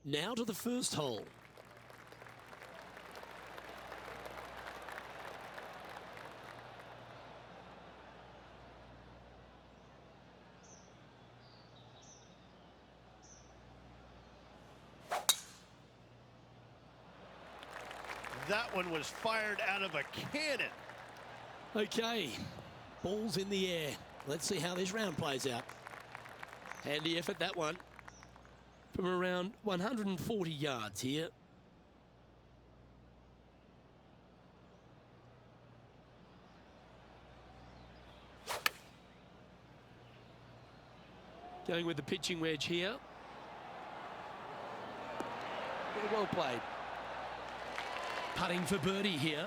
Now to the first hole. That one was fired out of a cannon. Okay, ball's in the air. Let's see how this round plays out. Handy effort, that one. From around 140 yards here. Going with the pitching wedge here. Yeah, well played. Putting for birdie here.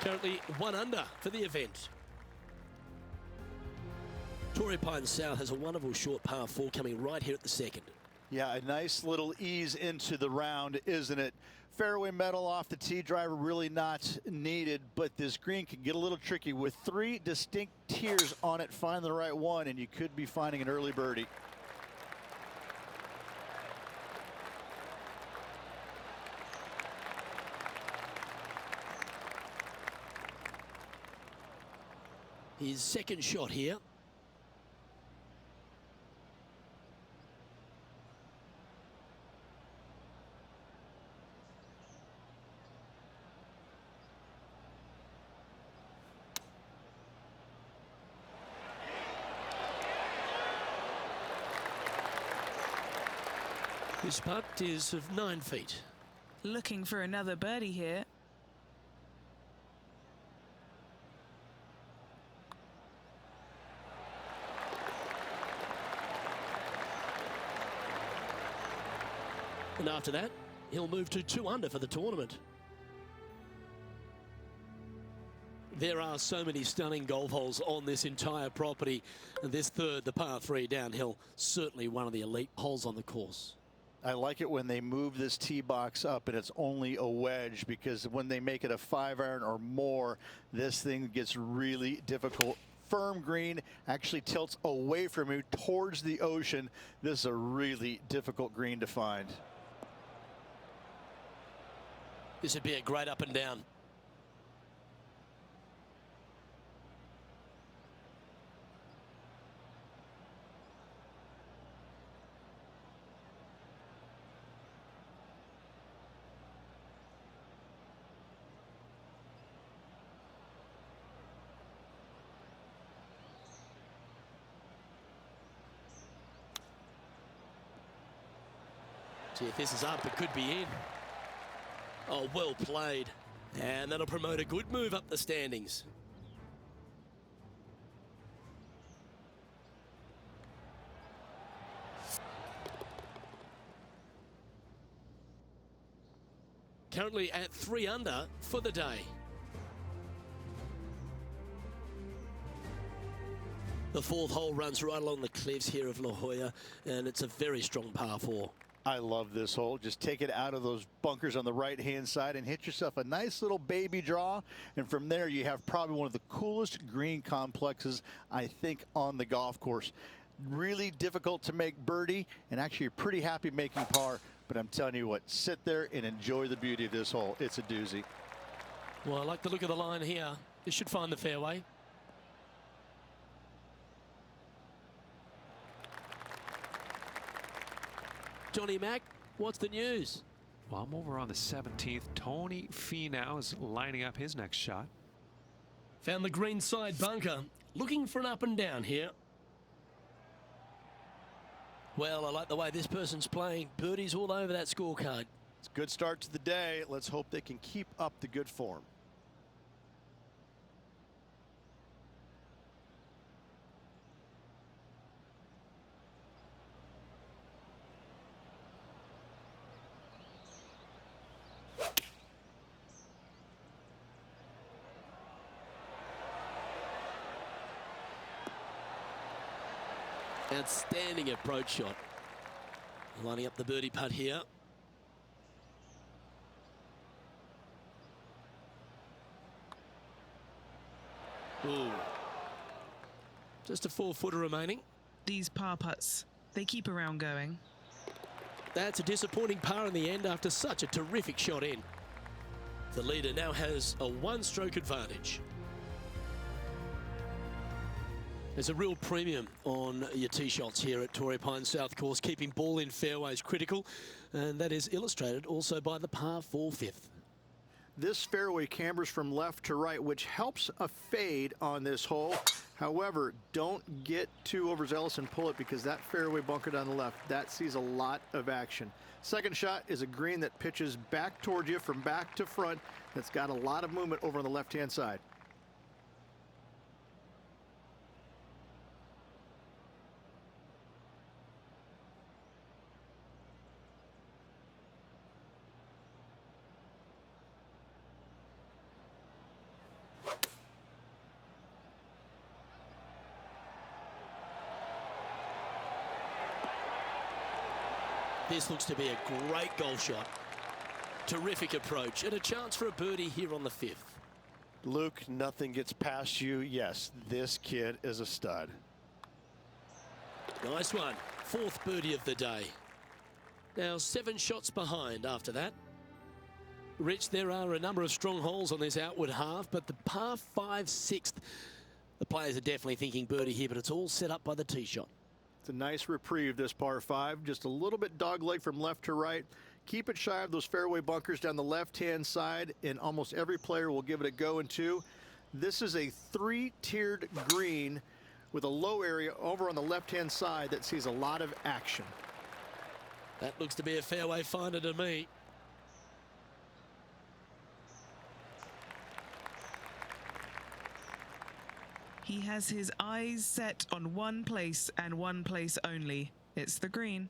Currently 1 under for the event. Torrey South has a wonderful short par 4 coming right here at the second. Yeah, a nice little ease into the round, isn't it? Fairway metal off the tee, driver really not needed, but this green can get a little tricky with 3 distinct tiers on it. Find the right one and you could be finding an early birdie. His second shot here. This putt is of 9 feet. Looking for another birdie here. And after that, he'll move to 2 under for the tournament. There are so many stunning golf holes on this entire property. And this third, the par 3 downhill, certainly one of the elite holes on the course. I like it when they move this tee box up and it's only a wedge, because when they make it a 5-iron or more, this thing gets really difficult. Firm green, actually tilts away from you towards the ocean. This is a really difficult green to find. This would be a great up and down. See if this is up, it could be in. Oh, well played. And that'll promote a good move up the standings. Currently at 3 under for the day. The 4th hole runs right along the cliffs here of La Jolla, and it's a very strong par 4. I love this hole. Just take it out of those bunkers on the right-hand side and hit yourself a nice little baby draw. And from there, you have probably one of the coolest green complexes, I think, on the golf course. Really difficult to make birdie, and actually you're pretty happy making par. But I'm telling you what, sit there and enjoy the beauty of this hole. It's a doozy. Well, I like the look of the line here. This should find the fairway. Johnny Mack, what's the news? Well, I'm over on the 17th. Tony Finau is lining up his next shot. Found the green side bunker. Looking for an up and down here. Well, I like the way this person's playing. Birdies all over that scorecard. It's a good start to the day. Let's hope they can keep up the good form. Outstanding approach shot. Lining up the birdie putt here. Ooh. Just a 4-footer remaining. These par putts, they keep a round going. That's a disappointing par in the end after such a terrific shot in. The leader now has a 1-stroke advantage. There's a real premium on your tee shots here at Torrey Pines South Course, keeping ball in fairways critical, and that is illustrated also by the par 4 fifth. This fairway cambers from left to right, which helps a fade on this hole. However, don't get too overzealous and pull it, because that fairway bunker down the left, that sees a lot of action. Second shot is a green that pitches back towards you from back to front. That's got a lot of movement over on the left-hand side. This looks to be a great golf shot. Terrific approach and a chance for a birdie here on the 5th. Luke, nothing gets past you. Yes, this kid is a stud. Nice one. 4th birdie of the day. Now 7 shots behind after that. Rich, there are a number of strong holes on this outward half, but the par 5 6th, the players are definitely thinking birdie here, but it's all set up by the tee shot. It's a nice reprieve, this par 5. Just a little bit dogleg from left to right. Keep it shy of those fairway bunkers down the left-hand side, and almost every player will give it a go in 2. This is a 3-tiered green with a low area over on the left-hand side that sees a lot of action. That looks to be a fairway finder to me. He has his eyes set on one place and one place only. It's the green.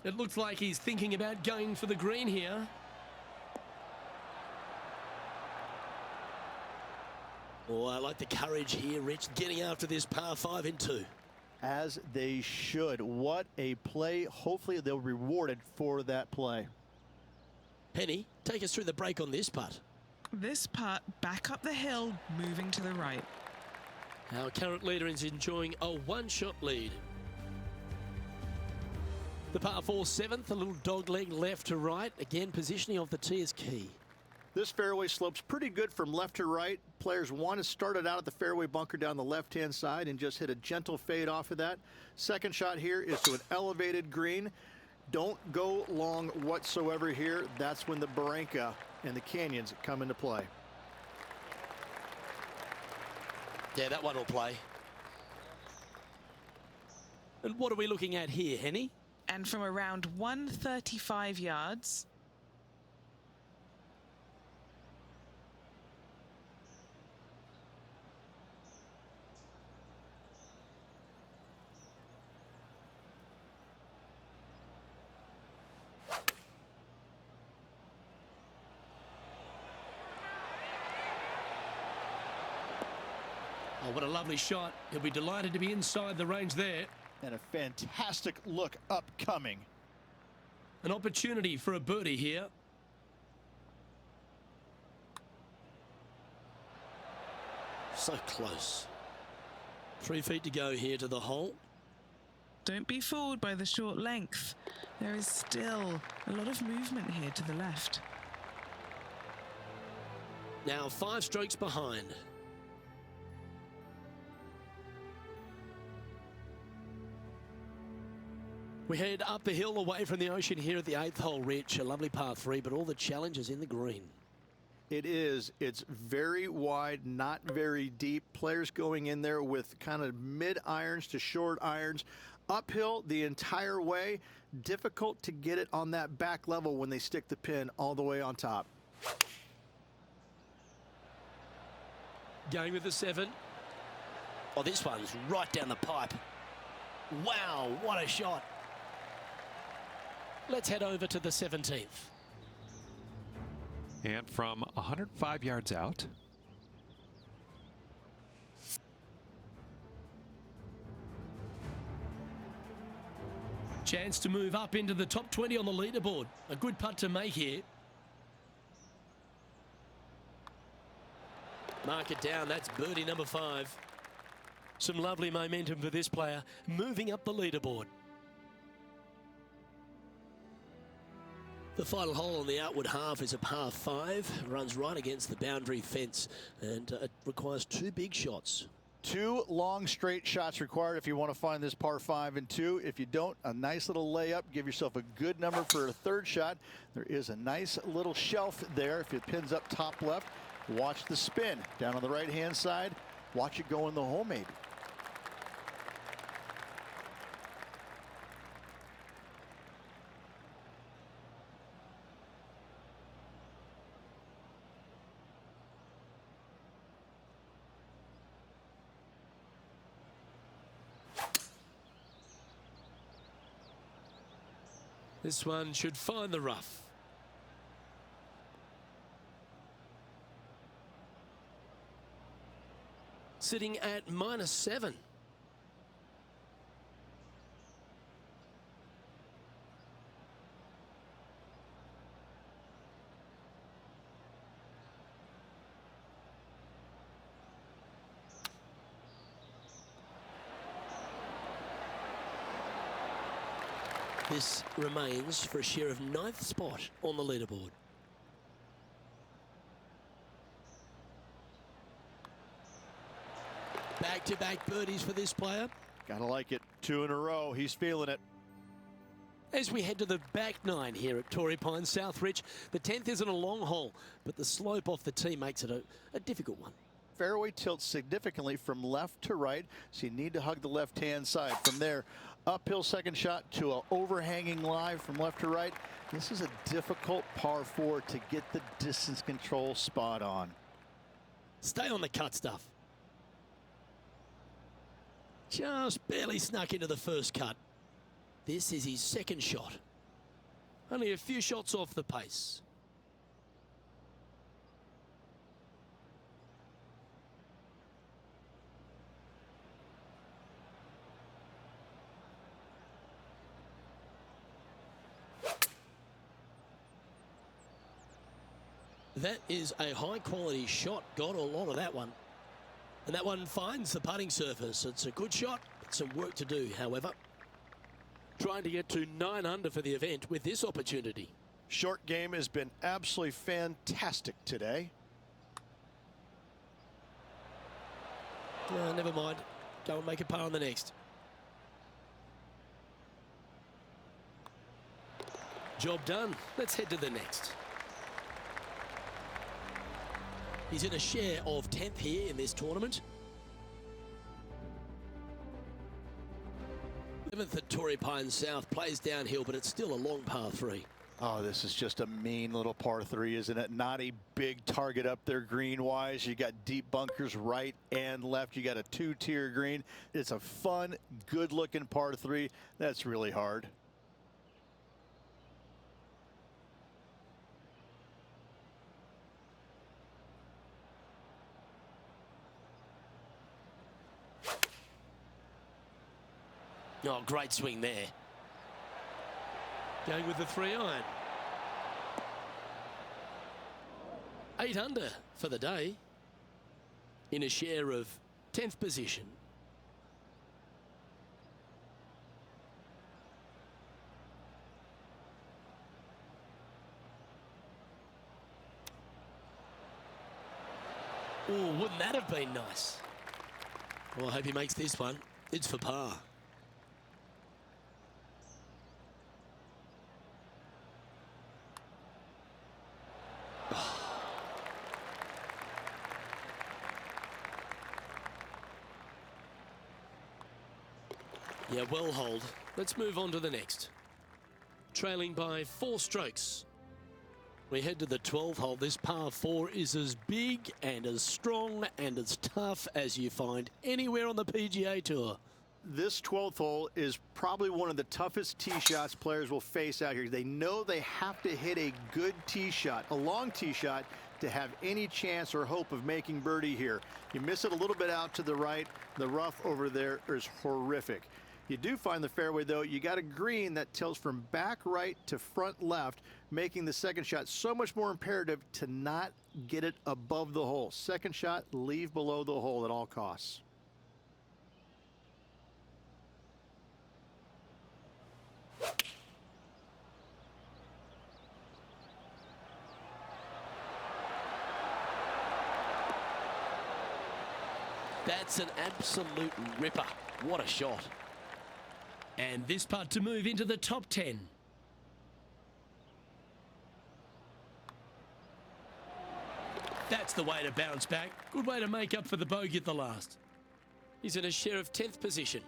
It looks like he's thinking about going for the green here. Oh, I like the courage here, Rich, getting after this par 5 in 2. As they should. What a play. Hopefully they'll be rewarded for that play. Penny, take us through the break on this putt. This putt back up the hill, moving to the right. Our current leader is enjoying a 1-shot lead. The par 4 7th, a little dogleg left to right. Again, positioning of the tee is key. This fairway slopes pretty good from left to right. Players want to start it out at the fairway bunker down the left-hand side and just hit a gentle fade off of that. Second shot here is to an elevated green. Don't go long whatsoever here. That's when the Barranca and the canyons come into play. Yeah, that one will play. And what are we looking at here, Henny? And from around 135 yards, oh, what a lovely shot. He'll be delighted to be inside the range there. And a fantastic look upcoming. An opportunity for a birdie here. So close. 3 feet to go here to the hole. don't be fooled by the short length. There is still a lot of movement here to the left. Now 5 strokes behind. We head up the hill away from the ocean here at the 8th hole, Rich. A lovely par 3, but all the challenges in the green. It is. It's very wide, not very deep. Players going in there with kind of mid irons to short irons. Uphill the entire way. Difficult to get it on that back level when they stick the pin all the way on top. Going with the 7. Oh, this one's right down the pipe. Wow, what a shot. Let's head over to the 17th. And from 105 yards out, Chance to move up into the top 20 on the leaderboard. A good putt to make here. Mark it down. That's birdie number 5. Some lovely momentum for this player, moving up the leaderboard. The final hole on the outward half is a par 5. Runs right against the boundary fence, and it requires 2 big shots. 2 long straight shots required if you want to find this par 5 and 2. If you don't, a nice little layup. Give yourself a good number for a 3rd shot. There is a nice little shelf there. If it pins up top left, watch the spin. Down on the right hand side, watch it go in the hole maybe. This one should find the rough. Sitting at -7. This remains for a share of 9th spot on the leaderboard. Back-to-back birdies for this player. Gotta like it. 2 in a row. He's feeling it. As we head to the back 9 here at Torrey Pines South Ridge, the 10th isn't a long hole, but the slope off the tee makes it a difficult one. Fairway tilts significantly from left to right, so you need to hug the left-hand side. From there, uphill 2nd shot to an overhanging lie from left to right. This is a difficult par 4 to get the distance control spot on. Stay on the cut stuff. Just barely snuck into the 1st cut. This is his 2nd shot. Only a few shots off the pace. That is a high-quality shot. Got a lot of that one. And that one finds the putting surface. It's a good shot, but some work to do, however. Trying to get to 9 under for the event with this opportunity. Short game has been absolutely fantastic today. Never mind. Go and make a par on the next. Job done. Let's head to the next. He's in a share of 10th here in this tournament. 11th at Torrey Pines South, plays downhill, but it's still a long par 3. Oh, this is just a mean little par 3, isn't it? Not a big target up there green-wise. You got deep bunkers right and left. You got a 2-tier green. It's a fun, good-looking par 3. That's really hard. Oh, great swing there. Going with the 3-iron. 8 under for the day. In a share of 10th position. Oh, wouldn't that have been nice? Well, I hope he makes this one. It's for par. Yeah, well hold. Let's move on to the next. Trailing by 4 strokes. We head to the 12th hole. This par 4 is as big and as strong and as tough as you find anywhere on the PGA Tour. This 12th hole is probably one of the toughest tee shots players will face out here. They know they have to hit a good tee shot, a long tee shot, to have any chance or hope of making birdie here. You miss it a little bit out to the right, the rough over there is horrific. You do find the fairway, though. You got a green that tilts from back right to front left, making the second shot so much more imperative to not get it above the hole. Second shot, leave below the hole at all costs. That's an absolute ripper. What a shot. And this putt to move into the top 10. That's the way to bounce back. Good way to make up for the bogey at the last. He's in a share of 10th position.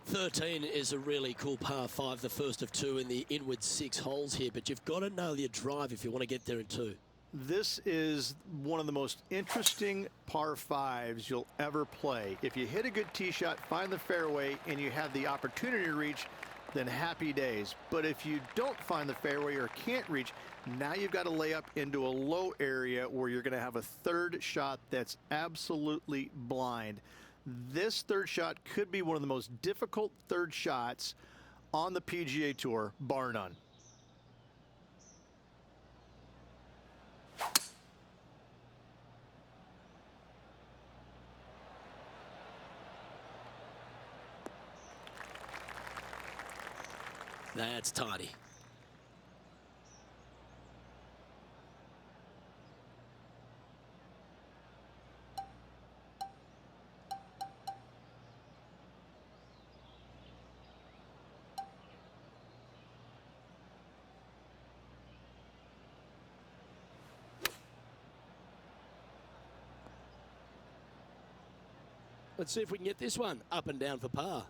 13 is a really cool par 5, the first of 2 in the inward 6 holes here, but you've got to nail your drive if you want to get there in 2. This is one of the most interesting par 5s you'll ever play. If you hit a good tee shot, find the fairway, and you have the opportunity to reach, then happy days. But if you don't find the fairway or can't reach, now you've got to lay up into a low area where you're going to have a third shot that's absolutely blind. This third shot could be one of the most difficult third shots on the PGA Tour, bar none. That's tidy. Let's see if we can get this one up and down for par.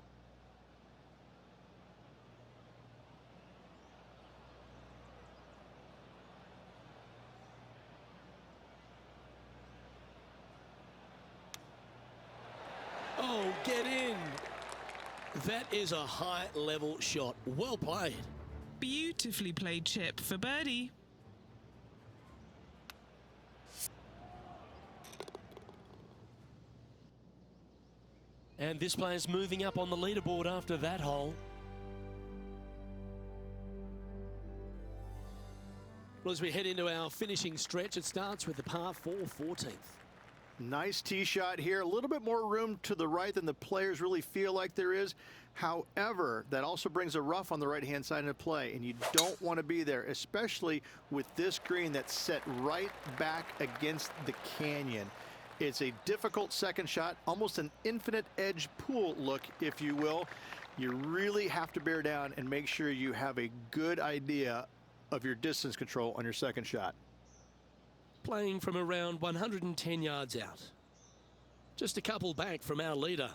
Oh, get in. That is a high-level shot. Well played. Beautifully played, Chip, for birdie. And this player's moving up on the leaderboard after that hole. Well, as we head into our finishing stretch, it starts with the par 4 14th. Nice tee shot here. A little bit more room to the right than the players really feel like there is. However, that also brings a rough on the right-hand side into play, and you don't want to be there, especially with this green that's set right back against the canyon. It's a difficult second shot, almost an infinite edge pool look, if you will. You really have to bear down and make sure you have a good idea of your distance control on your second shot. Playing from around 110 yards out. Just a couple back from our leader.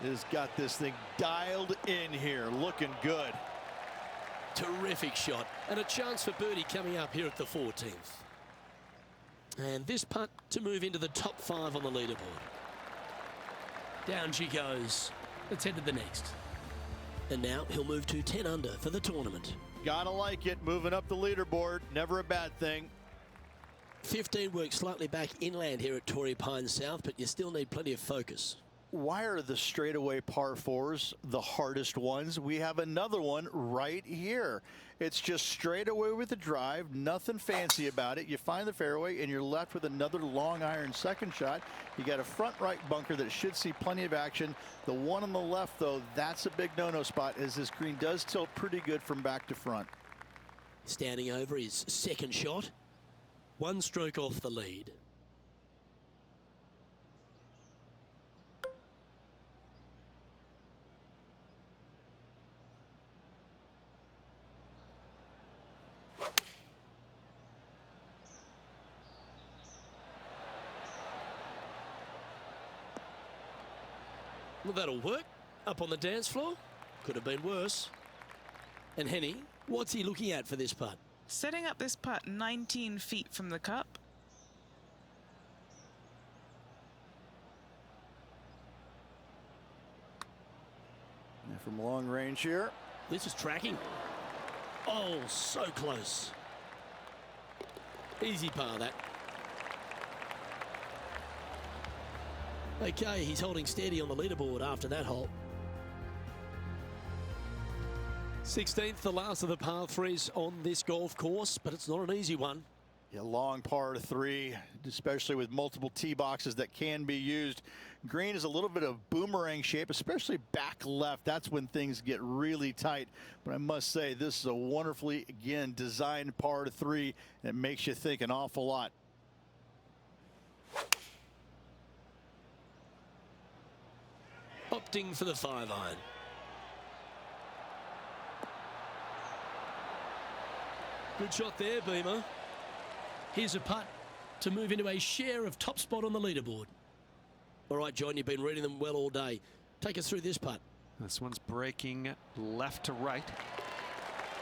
Has got this thing dialed in here, looking good. Terrific shot, and a chance for birdie coming up here at the 14th. And this putt to move into the top 5 on the leaderboard. Down she goes. Let's head to the next. And now he'll move to 10 under for the tournament. Gotta like it, moving up the leaderboard, never a bad thing. 15 works slightly back inland here at Torrey Pines South, but you still need plenty of focus. Why are the straightaway par 4s the hardest ones? We have another one right here. It's just straight away with the drive, nothing fancy about it. You find the fairway and you're left with another long iron second shot. You got a front right bunker that should see plenty of action. The one on the left, though, that's a big no-no spot, as this green does tilt pretty good from back to front. Standing over his second shot. One stroke off the lead. Well, that'll work. Up on the dance floor. Could have been worse. And Henny, what's he looking at for this putt? Setting up this putt 19 feet from the cup. And from long range here. This is tracking. Oh, so close. Easy par, that. Okay, he's holding steady on the leaderboard after that hole. 16th, the last of the par threes on this golf course, but it's not an easy one. Yeah, long par 3, especially with multiple tee boxes that can be used. Green is a little bit of boomerang shape, especially back left. That's when things get really tight. But I must say, this is a wonderfully, again, designed par 3 that makes you think an awful lot. Opting for the 5-iron. Good shot there, Beamer. Here's a putt to move into a share of top spot on the leaderboard. All right, John, you've been reading them well all day. Take us through this putt. This one's breaking left to right.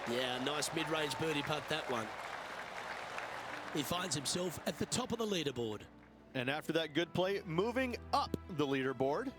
Yeah, nice mid-range birdie putt, that one. He finds himself at the top of the leaderboard. And after that good play, moving up the leaderboard.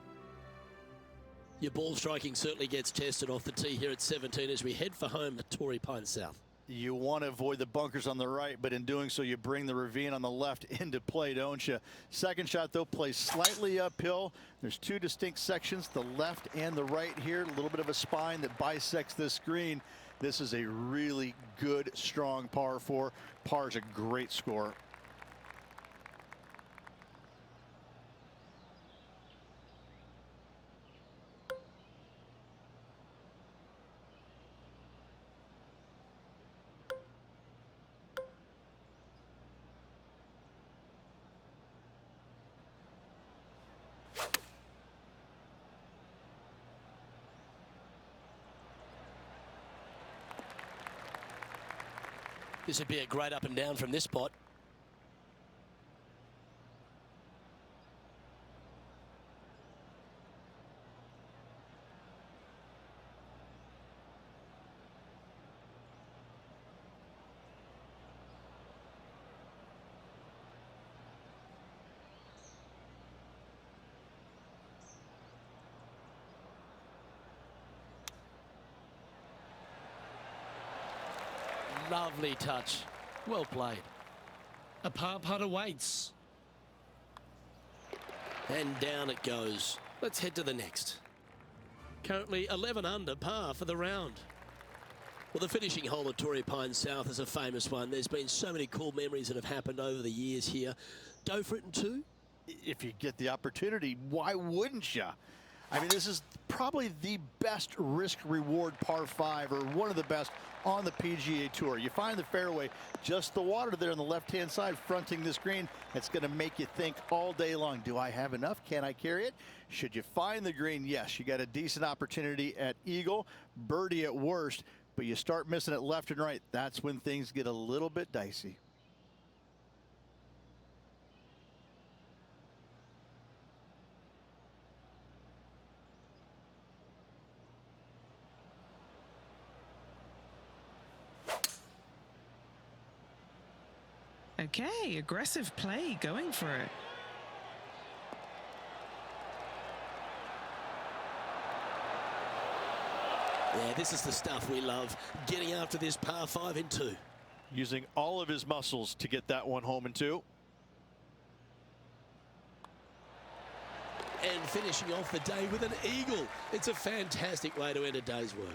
Your ball striking certainly gets tested off the tee here at 17 as we head for home at Torrey Pine South. You want to avoid the bunkers on the right, but in doing so, you bring the ravine on the left into play, don't you? Second shot, though, plays slightly uphill. There's 2 distinct sections, the left and the right here. A little bit of a spine that bisects this green. This is a really good, strong par 4. Par is a great score. This would be a great up and down from this spot. Lovely touch. Well played. A par putt awaits. And down it goes. Let's head to the next. Currently 11 under par for the round. Well, the finishing hole at Torrey Pine South is a famous one. There's been so many cool memories that have happened over the years here. Go for it in 2? If you get the opportunity, why wouldn't you? I mean, this is probably the best risk-reward par 5, or one of the best on the PGA Tour. You find the fairway, just the water there on the left-hand side fronting this green. It's going to make you think all day long, do I have enough? Can I carry it? Should you find the green? Yes, you got a decent opportunity at eagle, birdie at worst, but you start missing it left and right. That's when things get a little bit dicey. Okay, aggressive play, going for it. Yeah, this is the stuff we love. Getting after this par 5 in 2. Using all of his muscles to get that one home in 2. And finishing off the day with an eagle. It's a fantastic way to end a day's work.